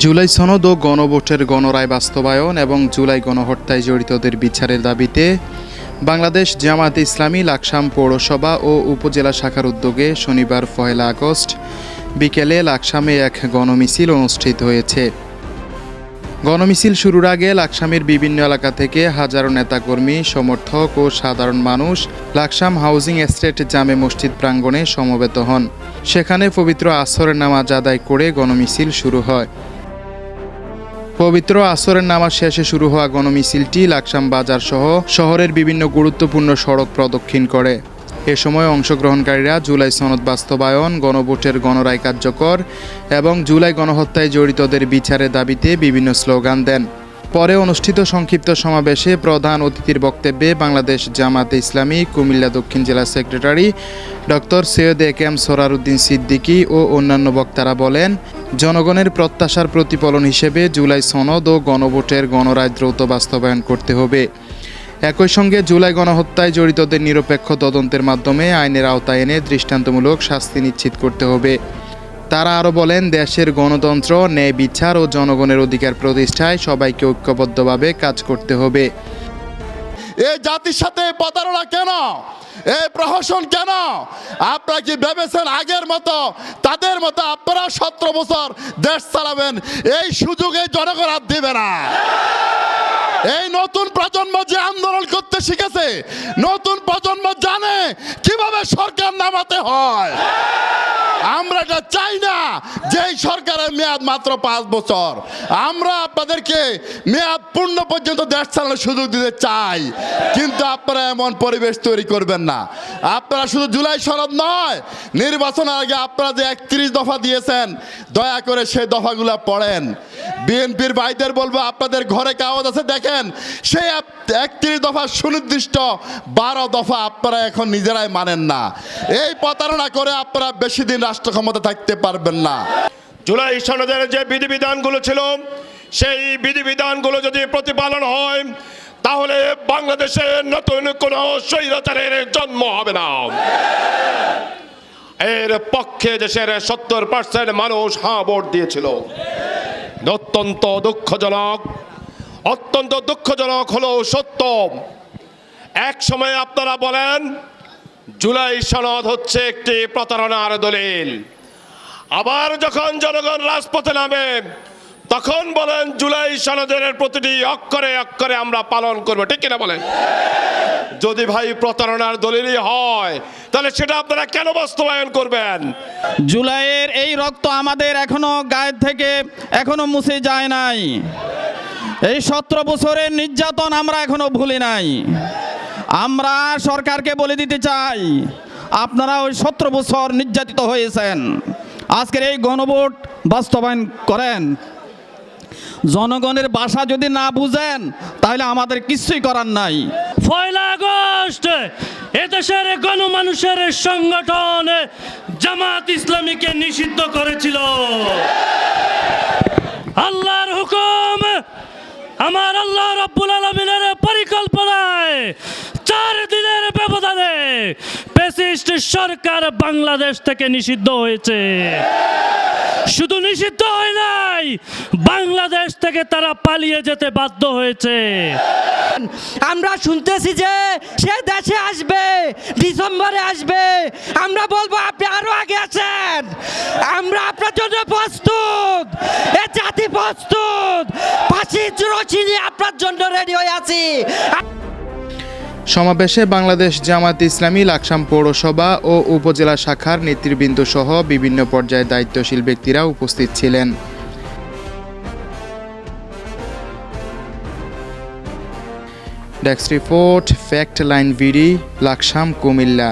জুলাই সনদ ও গণভোটের গণরায় বাস্তবায়ন এবং জুলাই গণহত্যায় জড়িতদের বিচারের দাবিতে বাংলাদেশ জামাত ইসলামী লাকসাম পৌরসভা ও উপজেলা শাখার উদ্যোগে শনিবার ১ আগস্ট বিকেলে লাকসামে এক গণমিছিল অনুষ্ঠিত হয়েছে। গণমিছিল শুরুর আগে লাকসামের বিভিন্ন এলাকা থেকে হাজারো নেতাকর্মী, সমর্থক ও সাধারণ মানুষ লাকসাম হাউজিং এস্টেট জামে মসজিদ প্রাঙ্গণে সমবেত হন। সেখানে পবিত্র আসরের নামাজ আদায় করে গণমিছিল শুরু হয়। পবিত্র আসরের নামাজ শেষে শুরু হওয়া গণমিছিলটি লাকসাম বাজার সহ শহরের বিভিন্ন গুরুত্বপূর্ণ সড়ক প্রদক্ষিণ করে। এ সময় অংশগ্রহণকারীরা জুলাই সনদ বাস্তবায়ন, গণভোটের গণরায় কার্যকর এবং জুলাই গণহত্যায় জড়িতদের বিচারের দাবিতে বিভিন্ন স্লোগান দেন। পরে অনুষ্ঠিত সংক্ষিপ্ত সমাবেশে প্রধান অতিথির বক্তব্যে বাংলাদেশ জামাতে ইসলামী কুমিল্লা দক্ষিণ জেলা secretary doctor Syed AKM. Sararuddin Siddiqui ও অন্যান্য বক্তারা বলেন, জনগণের প্রত্যাশার প্রতিফলন হিসেবে জুলাই সনদ ও গণভোটের গণরায় দ্রুত বাস্তবায়ন করতে হবে। একই সঙ্গে জুলাই গণহত্যায় জড়িতদের নিরপেক্ষ তদন্তের মাধ্যমে আইনের আওতায় এনে দৃষ্টান্তমূলক শাস্তি নিশ্চিত করতে হবে। তারা আরও বলেন, দেশের গণতন্ত্র, ন্যায় বিচার ও জনগণের অধিকার প্রতিষ্ঠায় সবাইকে ঐক্যবদ্ধভাবে কাজ করতে হবে। এই জাতির সাথে প্রতারণা কেন? এই প্রহসন কেন? আপনারা কি ভেবেছেন আগের মতো তাদের মতো আপনারা 17 বছর দেশ চালাবেন? এই সুযোগে জনগণ আর দেবে না। এই নতুন প্রজন্ম যে আন্দোলন করতে শিখেছে, নতুন প্রজন্ম জানে কিভাবে সরকার নামাতে হয়। আমরা এটা চাই না যে এই সরকারের মেয়াদ মাত্র 5 বছর। আমরা আপনাদেরকে মেয়াদ পূর্ণ পর্যন্ত দেশ চালানোর সুযোগ দিতে চাই, কিন্তু আপনারা এমন পরিবেশ তৈরি করবেন না। আপনারা শুধু জুলাই সনদ নয়, নির্বাচনের আগে আপনারা যে 31 দফা দিয়েছেন, দয়া করে সেই দফাগুলো পড়েন। বিএনপির ভাইদের বলবো, আপনাদের ঘরে কাগজ আছে, দেখেন সেই 31 দফা সুনির্দিষ্ট 12 দফা আপনারা এখন নিজেরাই মানেন না। এই প্রতারণা করে আপনারা বেশি দিন রাষ্ট্র ক্ষমতা থাকতে পারবেন না। জুলাই সনদের যে বিধিবিধানগুলো ছিল, সেই বিধিবিধানগুলো যদি প্রতিপালন হয়, তাহলে বাংলাদেশে নতুন কোন স্বৈরাচারের জন্ম হবে না। এর পক্ষে দেশের 70% মানুষ হ্যাঁ ভোট দিয়েছিল। অত্যন্ত দুঃখজনক হলো সত্য। এক সময় আপনারা বলেন জুলাই সনদ হচ্ছে একটি প্রতারণার দলিল, আবার যখন জনগণ রাজপথে নামে তখন বলেন জুলাই সনদের প্রতিটি অক্ষরে অক্ষরে আমরা পালন করবো। ঠিক কিনা বলেন? যদি ভাই প্রতারণার দলিলই হয়, তাহলে সেটা আপনারা কেন বাস্তবায়ন করবেন? জুলাইয়ের এই রক্ত আমাদের এখনো গায়ের থেকে এখনো মুছে যায় নাই। এই 17 বছরের নির্যাতন আমরা এখনো ভুলি নাই। আমরা সরকারকে বলে দিতে চাই, আপনারা ওই 17 বছর নির্যাতিত হয়েছেন, আজকের এই গণভোট বাস্তবায়ন করেন। জনগণের ভাষা যদি না বুঝেন, তাহলে আমাদের কিছুই করার নাই। 1 আগস্ট এদেশের গণমানুষের সংগঠন জামাত ইসলামীকে নিষিদ্ধ করেছিল। আল্লাহর হুকুম, আমার আল্লাহ রাব্বুল আলামিনের পরিকল্পনায় 4 দিনের ব্যবধানে ফ্যাসিস্ট সরকার বাংলাদেশ থেকে নিষিদ্ধ হয়েছে। শুধু নিষিদ্ধ হয় নাই, বাংলাদেশ থেকে তারা পালিয়ে যেতে বাধ্য হয়েছে। আমরা শুনতেছি যে সে দেশে আসবে, ডিসেম্বরে আসবে। আমরা বলবো আপনি আরো আগে আছেন। আমরা আপনার জন্য প্রস্তুত, এ জাতি প্রস্তুত, ফাঁসির রশি নিয়ে আপনার জন্য রেডি হয়ে আছি। সমাবেশে বাংলাদেশ জামাত ইসলামী লাকসাম পৌরসভা ও উপজেলা শাখার নেতৃবৃন্দ সহ বিভিন্ন পর্যায়ে দায়িত্বশীল ব্যক্তিরা উপস্থিত ছিলেন। ডেস্ক রিপোর্ট, ফ্যাক্ট লাইন ভিডি, লাকসাম, কুমিল্লা।